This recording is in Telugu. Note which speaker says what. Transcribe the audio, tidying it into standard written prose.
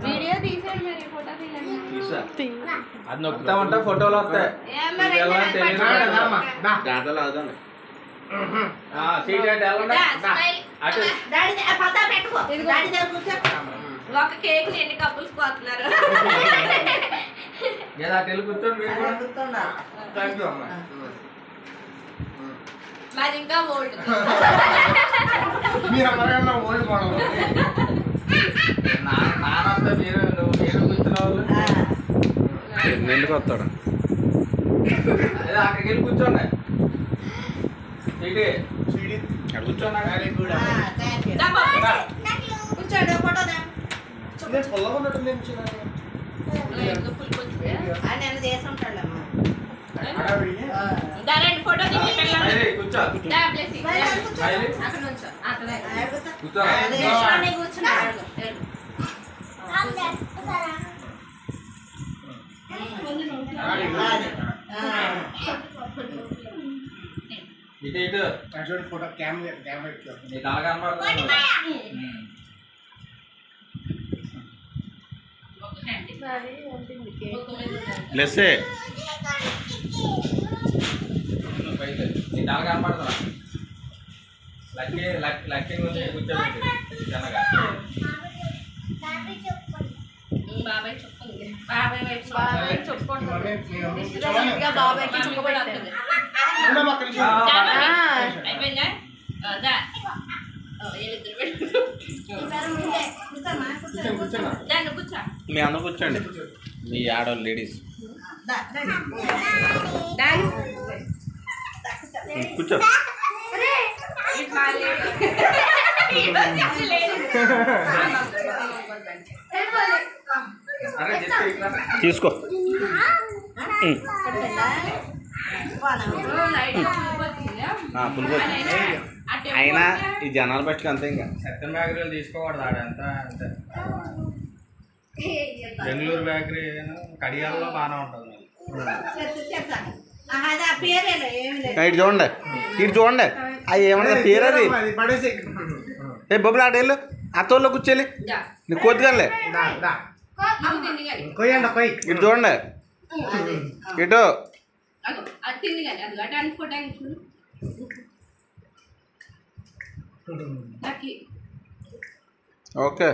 Speaker 1: వీడియో తీసాడు మరి ఫోటో తీయండి.
Speaker 2: అది నొక్కుతామంటే ఫోటోలు వస్తాయి.
Speaker 1: ఒక కేక్ ఎన్ని కప్పుల్స్ కోతున్నారు. మాది ఇంకా ఓల్డ్.
Speaker 2: నానంతా మీరు కూర్చున్న వాళ్ళు
Speaker 3: ఎందుకు వస్తాడు
Speaker 2: అక్కడికి వెళ్ళి కూర్చోండి. కూర్చోన్నా
Speaker 1: కూర్చోండి ఫోటో ఫోటో
Speaker 2: ఇటు ఇటు
Speaker 4: ఫోటో కెమెరా
Speaker 2: నీకు అలా కనపడుతుంది.
Speaker 3: లెస్సే
Speaker 2: నీకు అలా కనపడుతున్నా. లక్కీ లక్కీ గురించి కూర్చోబెట్టి జనగా
Speaker 1: బాబాయ్ చెప్పుంది. బాబాయ్ వైపు చెప్పుకోండి. బాబాయ్కి చుక్కబడుతుంది. అయిపోయిందా?
Speaker 3: మీ అందరూ కూర్చోండి. మీ ఆడవాళ్ళు లేడీస్ కూర్చో. తీసుకో. అయినా ఈ జనాలు బట్టి అంతే. ఇంకా
Speaker 2: సత్యం బేకరీలు తీసుకోకూడదు. ఆడంతా అంతే. బెంగళూరు బేకరీ కడియాల్లో బాగానే ఉంటుంది.
Speaker 3: ఇటు చూడండి, ఇటు చూడండి. అవి ఏమన్నా పేరు అది. ఏ బొబ్బులు ఆడేళ్ళు అత్తోళ్ళు కూర్చోలి. నీకు కోతిగాలే. ఇటు చూడండి, ఇటు ఓకే.